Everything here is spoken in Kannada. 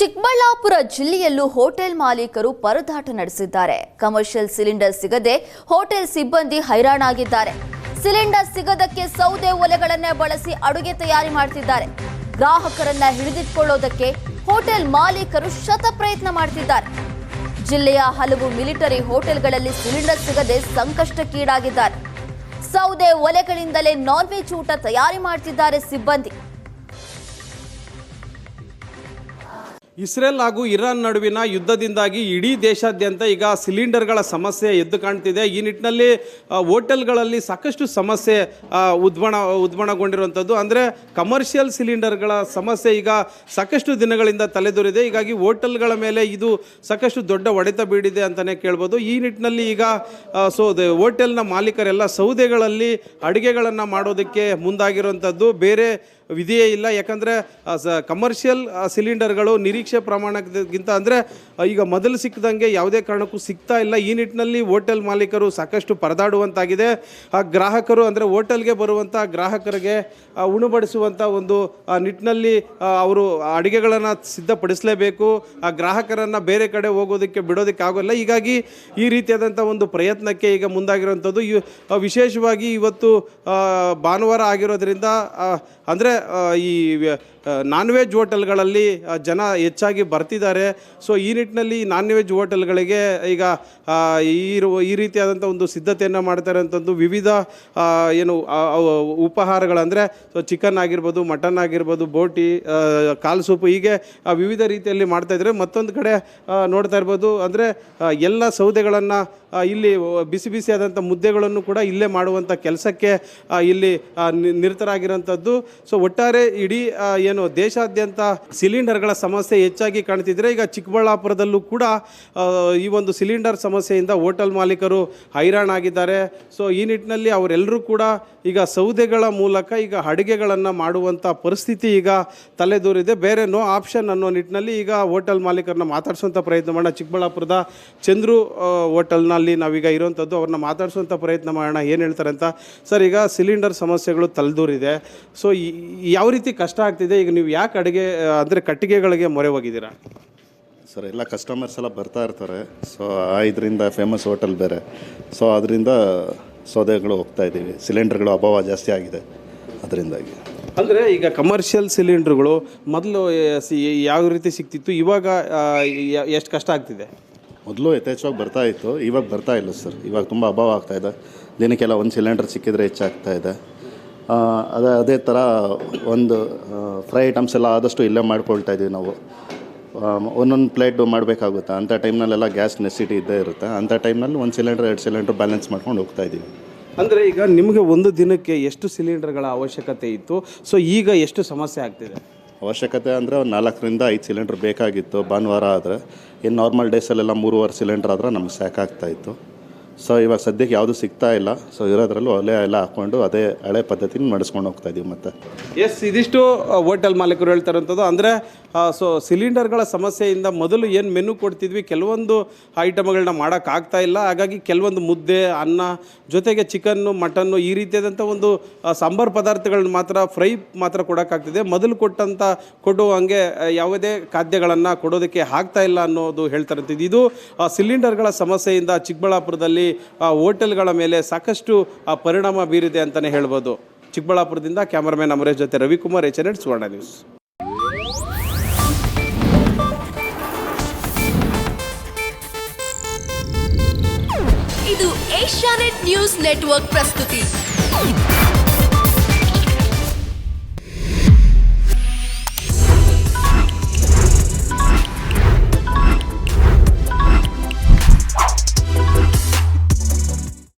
ಚಿಕ್ಕಬಳ್ಳಾಪುರ ಜಿಲ್ಲೆಯಲ್ಲೂ ಹೋಟೆಲ್ ಮಾಲೀಕರು ಪರದಾಟ ನಡೆಸಿದ್ದಾರೆ. ಕಮರ್ಷಿಯಲ್ ಸಿಲಿಂಡರ್ ಸಿಗದೆ ಹೋಟೆಲ್ ಸಿಬ್ಬಂದಿ ಹೈರಾಣಾಗಿದ್ದಾರೆ. ಸಿಲಿಂಡರ್ ಸಿಗದಕ್ಕೆ ಸೌದೆ ಒಲೆಗಳನ್ನೇ ಬಳಸಿ ಅಡುಗೆ ತಯಾರಿ ಮಾಡುತ್ತಿದ್ದಾರೆ. ಗ್ರಾಹಕರನ್ನ ಹಿಡಿದಿಟ್ಟುಕೊಳ್ಳೋದಕ್ಕೆ ಹೋಟೆಲ್ ಮಾಲೀಕರು ಶತಪ್ರಯತ್ನ ಮಾಡುತ್ತಿದ್ದಾರೆ. ಜಿಲ್ಲೆಯ ಹಲವು ಮಿಲಿಟರಿ ಹೋಟೆಲ್ಗಳಲ್ಲಿ ಸಿಲಿಂಡರ್ ಸಿಗದೆ ಸಂಕಷ್ಟಕ್ಕೀಡಾಗಿದ್ದಾರೆ. ಸೌದೆ ಒಲೆಗಳಿಂದಲೇ ನಾನ್ ವೆಜ್ ಊಟ ತಯಾರಿ ಮಾಡುತ್ತಿದ್ದಾರೆ ಸಿಬ್ಬಂದಿ. ಇಸ್ರೇಲ್ ಹಾಗೂ ಇರಾನ್ ನಡುವಿನ ಯುದ್ಧದಿಂದಾಗಿ ಇಡೀ ದೇಶಾದ್ಯಂತ ಈಗ ಸಿಲಿಂಡರ್ಗಳ ಸಮಸ್ಯೆ ಎದ್ದು ಕಾಣ್ತಿದೆ. ಈ ನಿಟ್ಟಿನಲ್ಲಿ ಹೋಟೆಲ್ಗಳಲ್ಲಿ ಸಾಕಷ್ಟು ಸಮಸ್ಯೆ ಉದ್ಭವಗೊಂಡಿರುವಂಥದ್ದು. ಅಂದರೆ ಕಮರ್ಷಿಯಲ್ ಸಿಲಿಂಡರ್ಗಳ ಸಮಸ್ಯೆ ಈಗ ಸಾಕಷ್ಟು ದಿನಗಳಿಂದ ತಲೆದೋರಿದೆ. ಹೀಗಾಗಿ ಹೋಟೆಲ್ಗಳ ಮೇಲೆ ಇದು ಸಾಕಷ್ಟು ದೊಡ್ಡ ಹೊಡೆತ ಬೀಳಿದೆ ಅಂತಲೇ ಕೇಳ್ಬೋದು. ಈ ನಿಟ್ಟಿನಲ್ಲಿ ಈಗ ಹೋಟೆಲ್ನ ಮಾಲೀಕರೆಲ್ಲ ಸೌದೆಗಳಲ್ಲಿ ಅಡುಗೆಗಳನ್ನು ಮಾಡೋದಕ್ಕೆ ಮುಂದಾಗಿರುವಂಥದ್ದು. ಬೇರೆ ವಿಧಿಯೇ ಇಲ್ಲ. ಯಾಕಂದರೆ ಕಮರ್ಷಿಯಲ್ ಸಿಲಿಂಡರ್ಗಳು ನಿರೀಕ್ಷೆ ಪ್ರಮಾಣಕ್ಕಿಂತ ಅಂದರೆ ಈಗ ಮೊದಲು ಸಿಕ್ಕದಂಗೆ ಯಾವುದೇ ಕಾರಣಕ್ಕೂ ಸಿಗ್ತಾ ಇಲ್ಲ. ಈ ನಿಟ್ಟಿನಲ್ಲಿ ಹೋಟೆಲ್ ಮಾಲೀಕರು ಸಾಕಷ್ಟು ಪರದಾಡುವಂತಾಗಿದೆ. ಆ ಗ್ರಾಹಕರು ಅಂದರೆ ಹೋಟೆಲ್ಗೆ ಬರುವಂಥ ಗ್ರಾಹಕರಿಗೆ ಉಣಬಡಿಸುವಂಥ ಒಂದು ನಿಟ್ಟಿನಲ್ಲಿ ಅವರು ಅಡುಗೆಗಳನ್ನು ಸಿದ್ಧಪಡಿಸಲೇಬೇಕು. ಆ ಗ್ರಾಹಕರನ್ನು ಬೇರೆ ಕಡೆ ಹೋಗೋದಕ್ಕೆ ಬಿಡೋದಕ್ಕೆ ಆಗೋಲ್ಲ. ಹೀಗಾಗಿ ಈ ರೀತಿಯಾದಂಥ ಒಂದು ಪ್ರಯತ್ನಕ್ಕೆ ಈಗ ಮುಂದಾಗಿರುವಂಥದ್ದು. ವಿಶೇಷವಾಗಿ ಇವತ್ತು ಭಾನುವಾರ ಆಗಿರೋದ್ರಿಂದ ಅಂದರೆ ಈ ನಾನ್ ವೆಜ್ ಹೋಟೆಲ್ಗಳಲ್ಲಿ ಜನ ಹೆಚ್ಚಾಗಿ ಬರ್ತಿದ್ದಾರೆ. ಸೊ ಈ ನಿಟ್ಟಿನಲ್ಲಿ ನಾನ್ ವೆಜ್ ಹೋಟೆಲ್ಗಳಿಗೆ ಈಗ ಈ ರೀತಿಯಾದಂಥ ಒಂದು ಸಿದ್ಧತೆಯನ್ನು ಮಾಡ್ತಾರೆ ಅಂತಂದು ವಿವಿಧ ಉಪಹಾರಗಳಂದರೆ ಚಿಕನ್ ಆಗಿರ್ಬೋದು, ಮಟನ್ ಆಗಿರ್ಬೋದು, ಬೋಟಿ, ಕಾಲು ಸೂಪು, ಹೀಗೆ ವಿವಿಧ ರೀತಿಯಲ್ಲಿ ಮಾಡ್ತಾಯಿದ್ದಾರೆ. ಮತ್ತೊಂದು ಕಡೆ ನೋಡ್ತಾ ಇರ್ಬೋದು ಅಂದರೆ ಎಲ್ಲ ಸೌದೆಗಳನ್ನು ಇಲ್ಲಿ ಬಿಸಿ ಬಿಸಿಯಾದಂಥ ಮುದ್ದೆಗಳನ್ನು ಕೂಡ ಇಲ್ಲೇ ಮಾಡುವಂಥ ಕೆಲಸಕ್ಕೆ ಇಲ್ಲಿ ನಿರತರಾಗಿರೋಂಥದ್ದು. ಸೊ ಒಟ್ಟಾರೆ ಇಡೀ ದೇಶಾದ್ಯಂತ ಸಿಲಿಂಡರ್ಗಳ ಸಮಸ್ಯೆ ಹೆಚ್ಚಾಗಿ ಕಾಣ್ತಿದ್ರೆ ಈಗ ಚಿಕ್ಕಬಳ್ಳಾಪುರದಲ್ಲೂ ಕೂಡ ಈ ಒಂದು ಸಿಲಿಂಡರ್ ಸಮಸ್ಯೆಯಿಂದ ಹೋಟೆಲ್ ಮಾಲೀಕರು ಹೈರಾಣಾಗಿದ್ದಾರೆ. ಸೊ ಈ ನಿಟ್ಟಿನಲ್ಲಿ ಅವರೆಲ್ಲರೂ ಕೂಡ ಈಗ ಸೌದೆಗಳ ಮೂಲಕ ಈಗ ಅಡುಗೆಗಳನ್ನು ಮಾಡುವಂಥ ಪರಿಸ್ಥಿತಿ ಈಗ ತಲೆದೂರಿದೆ. ಬೇರೆ ನೋ ಆಪ್ಷನ್ ಅನ್ನೋ ನಿಟ್ಟಿನಲ್ಲಿ ಈಗ ಹೋಟೆಲ್ ಮಾಲೀಕರನ್ನ ಮಾತಾಡಿಸುವಂಥ ಪ್ರಯತ್ನ ಮಾಡೋಣ. ಚಿಕ್ಕಬಳ್ಳಾಪುರದ ಚಂದ್ರು ಹೋಟೆಲ್ನಲ್ಲಿ ನಾವೀಗ ಇರೋವಂಥದ್ದು. ಅವ್ರನ್ನ ಮಾತಾಡಿಸುವಂಥ ಪ್ರಯತ್ನ ಮಾಡೋಣ, ಏನು ಹೇಳ್ತಾರೆ ಅಂತ. ಸರ್, ಈಗ ಸಿಲಿಂಡರ್ ಸಮಸ್ಯೆಗಳು ತಲೆದೂರಿದೆ. ಸೊ ಯಾವ ರೀತಿ ಕಷ್ಟ ಆಗ್ತಿದೆ? ಈಗ ನೀವು ಯಾಕೆ ಅಡುಗೆ ಅಂದರೆ ಕಟ್ಟಿಗೆಗಳಿಗೆ ಮೊರೆ ಹೋಗಿದ್ದೀರಾ? ಸರ್, ಎಲ್ಲ ಕಸ್ಟಮರ್ಸ್ ಎಲ್ಲ ಬರ್ತಾ ಇರ್ತಾರೆ. ಸೊ ಇದರಿಂದ ಫೇಮಸ್ ಹೋಟೆಲ್ ಬೇರೆ. ಸೊ ಅದರಿಂದ ಸೌದೆಗಳು ಹೋಗ್ತಾ ಇದ್ದೀವಿ. ಸಿಲಿಂಡರ್ಗಳು ಅಭಾವ ಜಾಸ್ತಿ ಆಗಿದೆ ಅದರಿಂದಾಗಿ. ಅಂದರೆ ಈಗ ಕಮರ್ಷಿಯಲ್ ಸಿಲಿಂಡ್ರುಗಳು ಮೊದಲು ಯಾವ ರೀತಿ ಸಿಗ್ತಿತ್ತು, ಇವಾಗ ಎಷ್ಟು ಕಷ್ಟ ಆಗ್ತಿದೆ? ಮೊದಲು ಯಥೇಚ್ಛವಾಗಿ ಬರ್ತಾ ಇತ್ತು, ಇವಾಗ ಬರ್ತಾ ಇಲ್ಲ ಸರ್. ಇವಾಗ ತುಂಬ ಅಭಾವ ಆಗ್ತಾಯಿದೆ. ದಿನಕ್ಕೆಲ್ಲ ಒಂದು ಸಿಲಿಂಡರ್ ಸಿಕ್ಕಿದ್ರೆ ಹೆಚ್ಚಾಗ್ತಾ ಇದೆ. ಅದೇ ಥರ ಒಂದು ಫ್ರೈ ಐಟಮ್ಸ್ ಎಲ್ಲ ಆದಷ್ಟು ಇಲ್ಲೇ ಮಾಡ್ಕೊಳ್ತಾ ಇದ್ದೀವಿ ನಾವು. ಒಂದೊಂದು ಪ್ಲೇಟ್ ಮಾಡಬೇಕಾಗುತ್ತೆ. ಅಂಥ ಟೈಮ್ನಲ್ಲೆಲ್ಲ ಗ್ಯಾಸ್ ನೆಸಿಟಿ ಇದ್ದೇ ಇರುತ್ತೆ. ಅಂಥ ಟೈಮ್ನಲ್ಲಿ 1 ಸಿಲಿಂಡರ್ 2 ಸಿಲಿಂಡರ್ ಬ್ಯಾಲೆನ್ಸ್ ಮಾಡ್ಕೊಂಡು ಹೋಗ್ತಾ ಇದ್ದೀವಿ. ಅಂದರೆ ಈಗ ನಿಮಗೆ ಒಂದು ದಿನಕ್ಕೆ ಎಷ್ಟು ಸಿಲಿಂಡರ್ಗಳ ಅವಶ್ಯಕತೆ ಇತ್ತು? ಸೊ ಈಗ ಎಷ್ಟು ಸಮಸ್ಯೆ ಆಗ್ತಿದೆ? ಅವಶ್ಯಕತೆ ಅಂದರೆ ಒಂದು 4 ರಿಂದ 5 ಸಿಲಿಂಡರ್ ಬೇಕಾಗಿತ್ತು ಭಾನುವಾರ ಆದರೆ. ಇನ್ನು ನಾರ್ಮಲ್ ಡೇಸಲ್ಲೆಲ್ಲ 3.5 ಸಿಲಿಂಡರ್ ಆದರೆ ನಮ್ಗೆ ಸಾಕಾಗ್ತಾಯಿತ್ತು. ಸೊ ಇವಾಗ ಸದ್ಯಕ್ಕೆ ಯಾವುದೂ ಸಿಗ್ತಾ ಇಲ್ಲ. ಸೊ ಇರೋದ್ರಲ್ಲೂ ಒಲೆ ಎಲ್ಲ ಹಾಕ್ಕೊಂಡು ಅದೇ ಹಳೆ ಪದ್ಧತಿನ ನಡೆಸ್ಕೊಂಡು ಹೋಗ್ತಾ ಇದ್ದೀವಿ. ಮತ್ತು ಇದಿಷ್ಟು ಹೋಟೆಲ್ ಮಾಲೀಕರು ಹೇಳ್ತಾರಂಥದ್ದು. ಅಂದರೆ ಸೊ ಸಿಲಿಂಡರ್ಗಳ ಸಮಸ್ಯೆಯಿಂದ ಮೊದಲು ಏನು ಮೆನು ಕೊಡ್ತಿದ್ವಿ, ಕೆಲವೊಂದು ಐಟಮ್ಗಳನ್ನ ಮಾಡೋಕ್ಕಾಗ್ತಾ ಇಲ್ಲ. ಹಾಗಾಗಿ ಕೆಲವೊಂದು ಮುದ್ದೆ, ಅನ್ನ ಜೊತೆಗೆ ಚಿಕನ್ನು, ಮಟನ್ನು, ಈ ರೀತಿಯಾದಂಥ ಒಂದು ಸಾಂಬಾರು ಪದಾರ್ಥಗಳನ್ನ ಮಾತ್ರ ಫ್ರೈ ಮಾತ್ರ ಕೊಡೋಕ್ಕಾಗ್ತಿದೆ. ಮೊದಲು ಕೊಡುವಂಗೆ ಯಾವುದೇ ಖಾದ್ಯಗಳನ್ನು ಕೊಡೋದಕ್ಕೆ ಆಗ್ತಾ ಇಲ್ಲ ಅನ್ನೋದು ಹೇಳ್ತಾರಂತಿದ್ದು. ಇದು ಸಿಲಿಂಡರ್ಗಳ ಸಮಸ್ಯೆಯಿಂದ ಚಿಕ್ಕಬಳ್ಳಾಪುರದಲ್ಲಿ ಹೋಟೆಲ್ಗಳ ಮೇಲೆ ಸಾಕಷ್ಟು ಪರಿಣಾಮ ಬೀರಿದೆ ಅಂತಲೇ ಹೇಳ್ಬೋದು. ಚಿಕ್ಕಬಳ್ಳಾಪುರದಿಂದ ಕ್ಯಾಮರಾಮನ್ ಅಮರೇಶ್ ಜೊತೆ ರವಿಕುಮಾರ್, HNN ಸುವರ್ಣ ನ್ಯೂಸ್. ಇದು ಏಷ್ಯಾನೆಟ್ ನ್ಯೂಸ್ ನೆಟ್ವರ್ಕ್ ಪ್ರಸ್ತುತಿ.